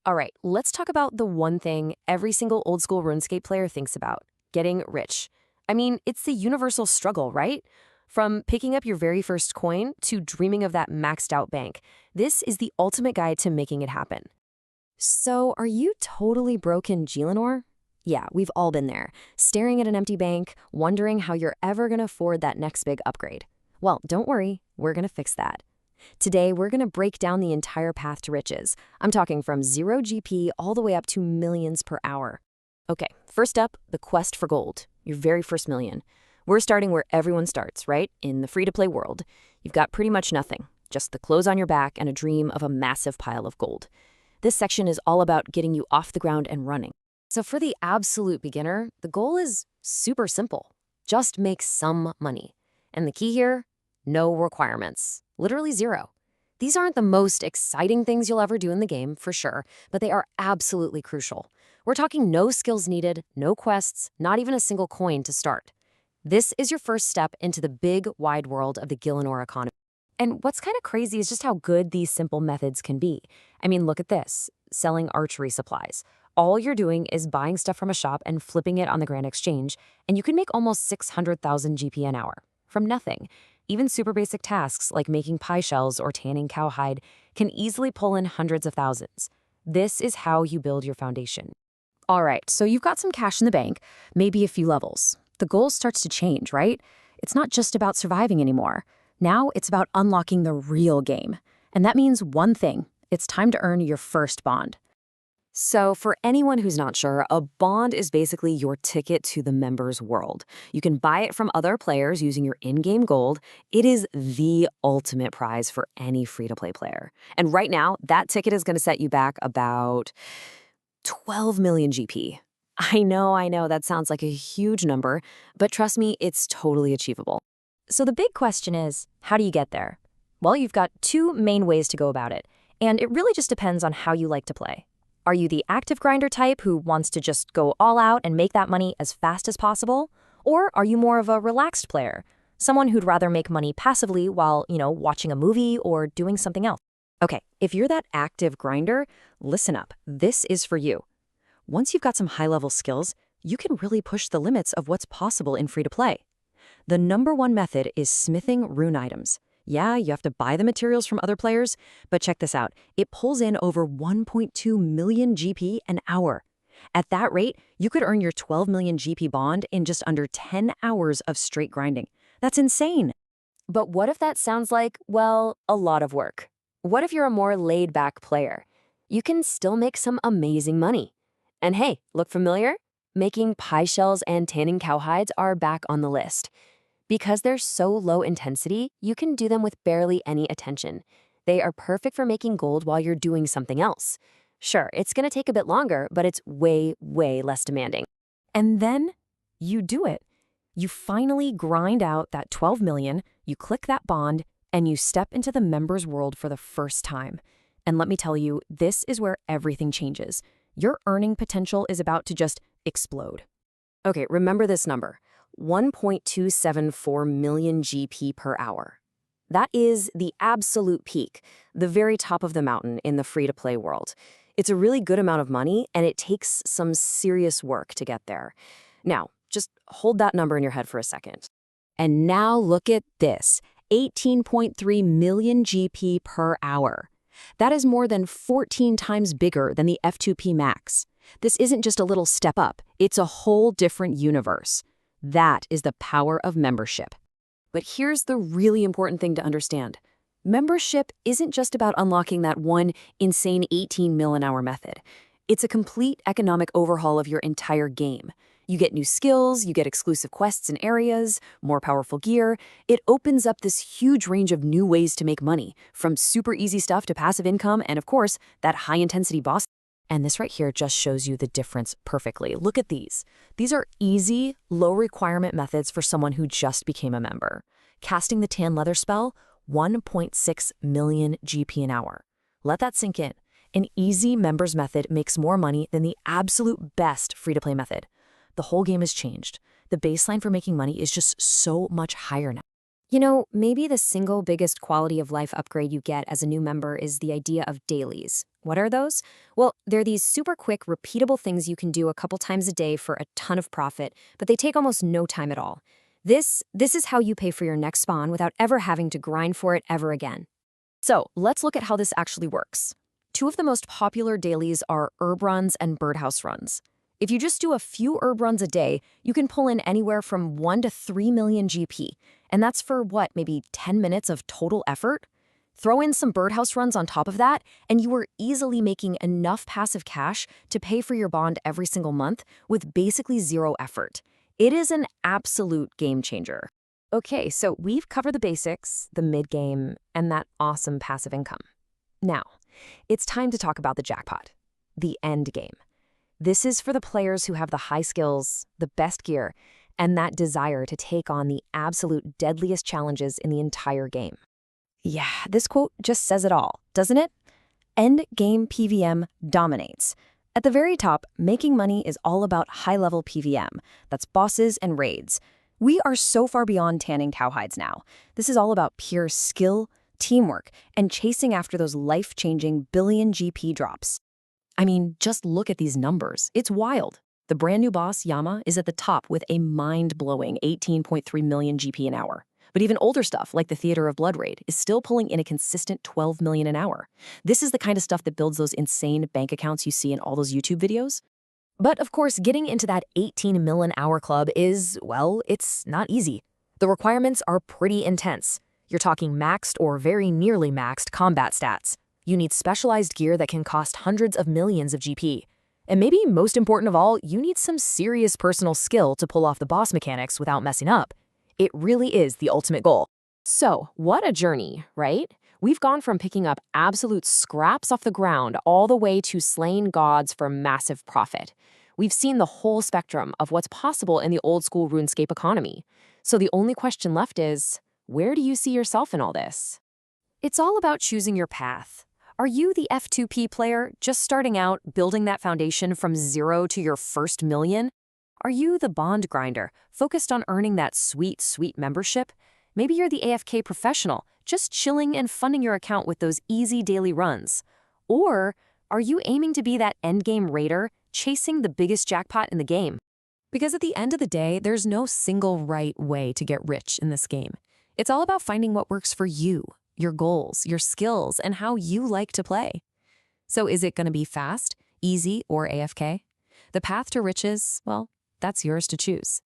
All right, let's talk about the one thing every single old school RuneScape player thinks about: getting rich. I mean, it's the universal struggle, right? From picking up your very first coin to dreaming of that maxed out bank, this is the ultimate guide to making it happen. So, are you totally broken, Geelanor? Yeah, we've all been there, staring at an empty bank, wondering how you're ever going to afford that next big upgrade. Well, don't worry, we're going to fix that. Today, we're going to break down the entire path to riches. I'm talking from 0 GP all the way up to millions per hour. Okay, first up, the quest for gold, your very first million. We're starting where everyone starts, right? In the free-to-play world. You've got pretty much nothing, just the clothes on your back and a dream of a massive pile of gold. This section is all about getting you off the ground and running. So for the absolute beginner, the goal is super simple. Just make some money. And the key here, no requirements. Literally zero. These aren't the most exciting things you'll ever do in the game, for sure, but they are absolutely crucial. We're talking no skills needed, no quests, not even a single coin to start. This is your first step into the big, wide world of the Gielinor economy. And what's kind of crazy is just how good these simple methods can be. I mean, look at this, selling archery supplies. All you're doing is buying stuff from a shop and flipping it on the Grand Exchange, and you can make almost 600,000 GP an hour from nothing. Even super basic tasks like making pie shells or tanning cowhide can easily pull in hundreds of thousands. This is how you build your foundation. All right, so you've got some cash in the bank, maybe a few levels. The goal starts to change, right? It's not just about surviving anymore. Now it's about unlocking the real game. And that means one thing: it's time to earn your first bond. So for anyone who's not sure, a bond is basically your ticket to the members' world. You can buy it from other players using your in-game gold. It is the ultimate prize for any free-to-play player. And right now, that ticket is going to set you back about 12 million GP. I know, that sounds like a huge number, but trust me, it's totally achievable. So the big question is, how do you get there? Well, you've got two main ways to go about it, and it really just depends on how you like to play. Are you the active grinder type who wants to just go all out and make that money as fast as possible? Or are you more of a relaxed player, someone who'd rather make money passively while, watching a movie or doing something else? Okay, if you're that active grinder, listen up. This is for you. Once you've got some high-level skills, you can really push the limits of what's possible in free-to-play. The number one method is smithing rune items. Yeah, you have to buy the materials from other players, but check this out. It pulls in over 1.2 million GP an hour. At that rate, you could earn your 12 million GP bond in just under 10 hours of straight grinding. That's insane. But what if that sounds like, well, a lot of work? What if you're a more laid-back player? You can still make some amazing money. And hey, look familiar? Making pie shells and tanning cowhides are back on the list. Because they're so low intensity, you can do them with barely any attention. They are perfect for making gold while you're doing something else. Sure, it's going to take a bit longer, but it's way, way less demanding. And then you do it. You finally grind out that 12 million, you click that bond, and you step into the members' world for the first time. And let me tell you, this is where everything changes. Your earning potential is about to just explode. Okay, remember this number: 1.274 million GP per hour. That is the absolute peak, the very top of the mountain in the free-to-play world. It's a really good amount of money, and it takes some serious work to get there. Now, just hold that number in your head for a second. And now look at this: 18.3 million GP per hour. That is more than 14 times bigger than the F2P max. This isn't just a little step up, it's a whole different universe. That is the power of membership. But here's the really important thing to understand. Membership isn't just about unlocking that one insane 18 mil an hour method. It's a complete economic overhaul of your entire game. You get new skills, you get exclusive quests and areas, more powerful gear. It opens up this huge range of new ways to make money, from super easy stuff to passive income and, of course, that high-intensity boss. And this right here just shows you the difference perfectly. Look at these. These are easy, low-requirement methods for someone who just became a member. Casting the tan leather spell, 1.6 million GP an hour. Let that sink in. An easy members method makes more money than the absolute best free-to-play method. The whole game has changed. The baseline for making money is just so much higher now. Maybe the single biggest quality of life upgrade you get as a new member is the idea of dailies. What are those? Well, they're these super quick, repeatable things you can do a couple times a day for a ton of profit, but they take almost no time at all. This is how you pay for your next spawn without ever having to grind for it ever again. So let's look at how this actually works. Two of the most popular dailies are herb runs and birdhouse runs. If you just do a few herb runs a day, you can pull in anywhere from 1 to 3 million GP. And that's for what, maybe 10 minutes of total effort? Throw in some birdhouse runs on top of that, and you are easily making enough passive cash to pay for your bond every single month with basically zero effort. It is an absolute game changer. Okay, so we've covered the basics, the mid-game, and that awesome passive income. Now, it's time to talk about the jackpot, the end game. This is for the players who have the high skills, the best gear, and that desire to take on the absolute deadliest challenges in the entire game. Yeah, this quote just says it all, doesn't it? End game PVM dominates. At the very top, making money is all about high-level PVM. That's bosses and raids. We are so far beyond tanning cowhides now. This is all about pure skill, teamwork, and chasing after those life-changing billion GP drops. I mean, just look at these numbers. It's wild. The brand new boss, Yama, is at the top with a mind-blowing 18.3 million GP an hour. But even older stuff, like the Theater of Blood raid, is still pulling in a consistent 12 million an hour. This is the kind of stuff that builds those insane bank accounts you see in all those YouTube videos. But of course, getting into that 18 mil an hour club is, well, it's not easy. The requirements are pretty intense. You're talking maxed or very nearly maxed combat stats. You need specialized gear that can cost hundreds of millions of GP. And maybe most important of all, you need some serious personal skill to pull off the boss mechanics without messing up. It really is the ultimate goal. So, what a journey, right? We've gone from picking up absolute scraps off the ground all the way to slaying gods for massive profit. We've seen the whole spectrum of what's possible in the old school RuneScape economy. So the only question left is, where do you see yourself in all this? It's all about choosing your path. Are you the F2P player just starting out, building that foundation from zero to your first million? Are you the bond grinder, focused on earning that sweet, sweet membership? Maybe you're the AFK professional, just chilling and funding your account with those easy daily runs. Or are you aiming to be that endgame raider, chasing the biggest jackpot in the game? Because at the end of the day, there's no single right way to get rich in this game. It's all about finding what works for you, your goals, your skills, and how you like to play. So is it going to be fast, easy, or AFK? The path to riches, well, that's yours to choose.